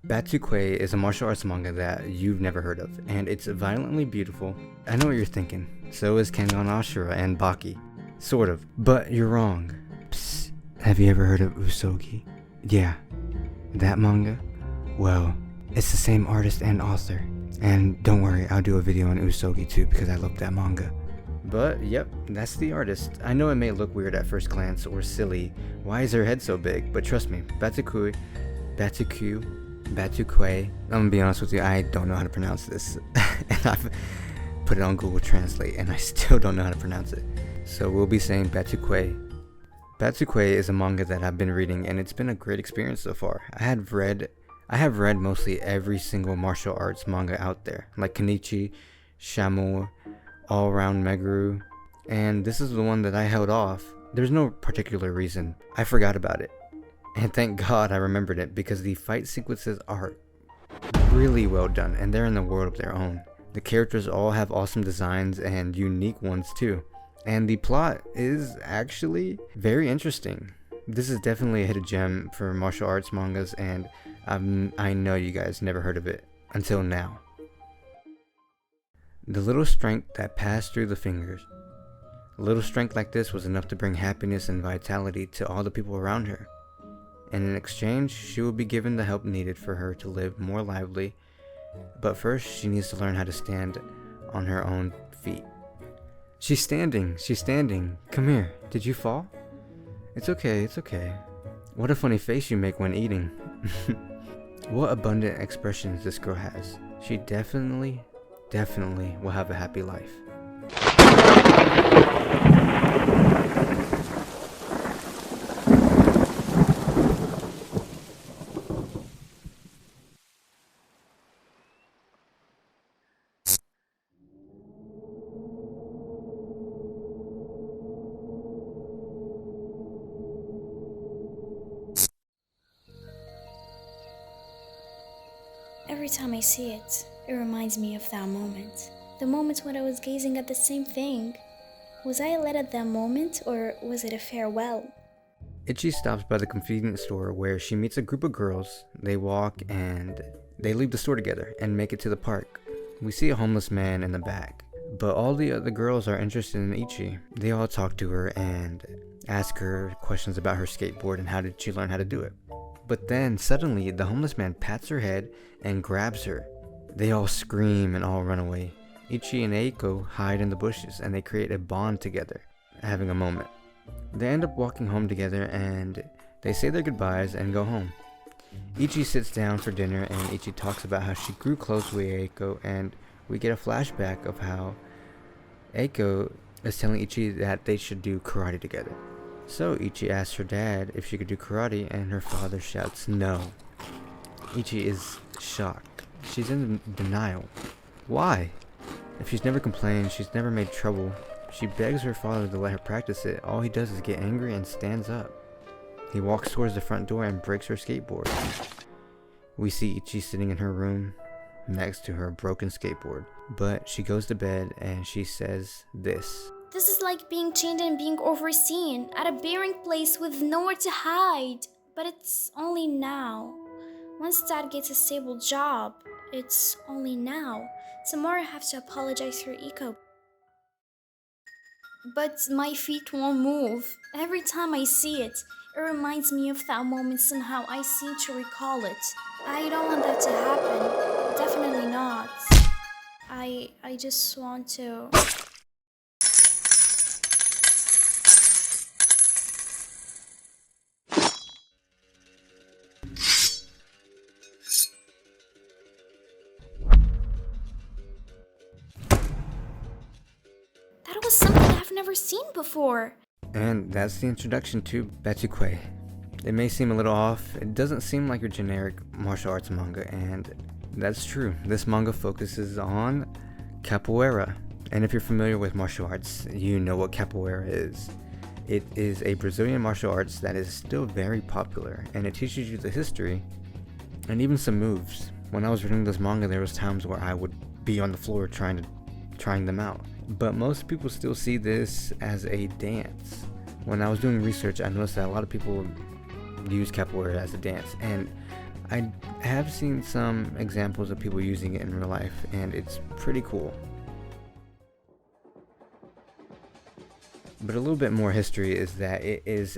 Batuque is a martial arts manga that you've never heard of, and it's violently beautiful. I know what you're thinking, so is Kengan Ashura and Baki. Sort of, but you're wrong. Psst, have you ever heard of Usogi? Yeah, that manga? Well, it's the same artist and author. And don't worry, I'll do a video on Usogi too because I love that manga. But yep, that's the artist. I know it may look weird at first glance or silly. Why is her head so big? But trust me, Batuque, I'm gonna be honest with you, I don't know how to pronounce this. And I've put it on Google Translate and I still don't know how to pronounce it. So we'll be saying Batuque. Batuque is a manga that I've been reading and it's been a great experience so far. I have read mostly every single martial arts manga out there, like Kenichi, Shamu, All Around Meguru, and this is the one that I held off. There's no particular reason. I forgot about it. And thank God I remembered it because the fight sequences are really well done and they're in a world of their own. The characters all have awesome designs and unique ones too. And the plot is actually very interesting. This is definitely a hidden gem for martial arts mangas and I know you guys never heard of it until now. The little strength that passed through the fingers. A little strength like this was enough to bring happiness and vitality to all the people around her. And in exchange, she will be given the help needed for her to live more lively. But first, she needs to learn how to stand on her own feet. She's standing. Come here. Did you fall? It's okay. What a funny face you make when eating. What abundant expressions this girl has. She definitely will have a happy life. Every time I see it, it reminds me of that moment. The moment when I was gazing at the same thing. Was I led at that moment, or was it a farewell? Icchi stops by the convenience store where she meets a group of girls. They walk and they leave the store together and make it to the park. We see a homeless man in the back, but all the other girls are interested in Icchi. They all talk to her and ask her questions about her skateboard and how did she learn how to do it. But then suddenly the homeless man pats her head and grabs her. They all scream and all run away. Icchi and Eiko hide in the bushes and they create a bond together, having a moment. They end up walking home together and they say their goodbyes and go home. Icchi sits down for dinner and Icchi talks about how she grew close with Eiko, and we get a flashback of how Eiko is telling Icchi that they should do karate together. So Icchi asks her dad if she could do karate and her father shouts no. Icchi is shocked. She's in denial. Why? If she's never complained, she's never made trouble. She begs her father to let her practice it. All he does is get angry and stands up. He walks towards the front door and breaks her skateboard. We see Icchi sitting in her room next to her broken skateboard. But she goes to bed and she says this. This is like being chained and being overseen at a bearing place with nowhere to hide. But it's only now. Once Dad gets a stable job, it's only now. Tomorrow I have to apologize for Eiko. But my feet won't move. Every time I see it, it reminds me of that moment somehow I seem to recall it. I don't want that to happen. Definitely not. I just want to... That was something I've never seen before. And that's the introduction to Batuque. It may seem a little off. It doesn't seem like your generic martial arts manga, and that's true. This manga focuses on Capoeira. And if you're familiar with martial arts, you know what Capoeira is. It is a Brazilian martial arts that is still very popular, and it teaches you the history and even some moves. When I was reading this manga, there was times where I would be on the floor trying them out. But most people still see this as a dance. When I was doing research, I noticed that a lot of people use Capoeira as a dance, and I have seen some examples of people using it in real life, and it's pretty cool. But a little bit more history is that it is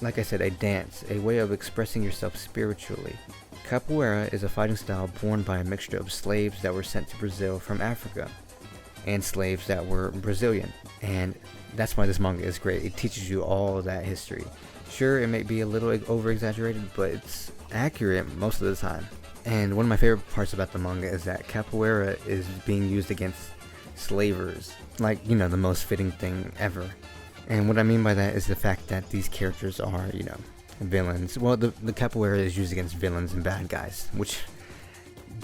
like I said, a dance, a way of expressing yourself spiritually. Capoeira is a fighting style born by a mixture of slaves that were sent to Brazil from Africa and slaves that were Brazilian. And that's why this manga is great. It teaches you all of that history. Sure, it may be a little over-exaggerated, but it's accurate most of the time. And one of my favorite parts about the manga is that Capoeira is being used against slavers. Like, the most fitting thing ever. And what I mean by that is the fact that these characters are, villains. Well, the Capoeira is used against villains and bad guys, which,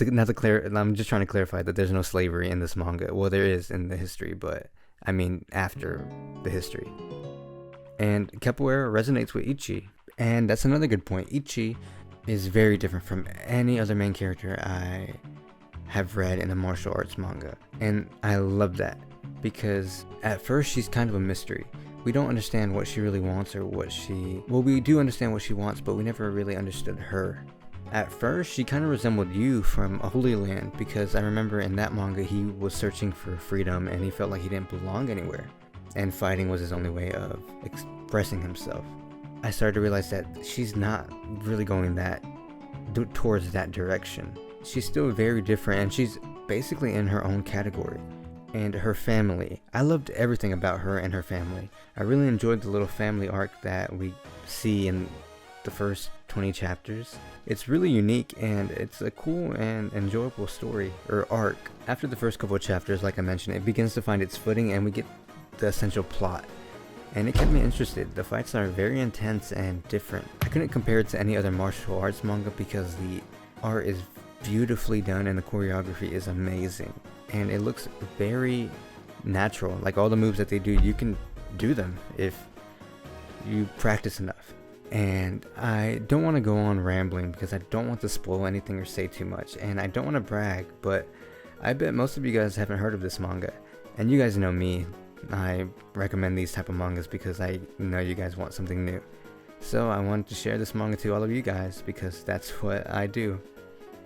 I'm just trying to clarify that there's no slavery in this manga. Well, there is in the history, but I mean after the history. And Capoeira resonates with Icchi. And that's another good point. Icchi is very different from any other main character I have read in a martial arts manga. And I love that, because at first she's kind of a mystery. We don't understand what she really wants or we do understand what she wants, but we never really understood her. At first, she kind of resembled you from A Holy Land, because I remember in that manga he was searching for freedom and he felt like he didn't belong anywhere. And fighting was his only way of expressing himself. I started to realize that she's not really going towards that direction. She's still very different, and she's basically in her own category. And her family. I loved everything about her and her family. I really enjoyed the little family arc that we see in the first 20 chapters. It's really unique, and it's a cool and enjoyable story, or arc. After the first couple of chapters, like I mentioned, it begins to find its footing and we get the essential plot. And it kept me interested. The fights are very intense and different. I couldn't compare it to any other martial arts manga because the art is beautifully done and the choreography is amazing. And it looks very natural. Like, all the moves that they do, you can do them if you practice enough. And I don't want to go on rambling because I don't want to spoil anything or say too much. And I don't want to brag, but I bet most of you guys haven't heard of this manga. And you guys know me. I recommend these type of mangas because I know you guys want something new. So I wanted to share this manga to all of you guys because that's what I do.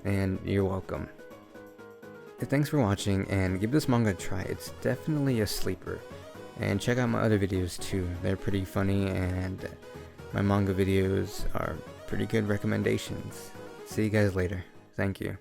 And you're welcome. Thanks for watching, and give this manga a try. It's definitely a sleeper. And check out my other videos too. They're pretty funny, and my manga videos are pretty good recommendations. See you guys later. Thank you.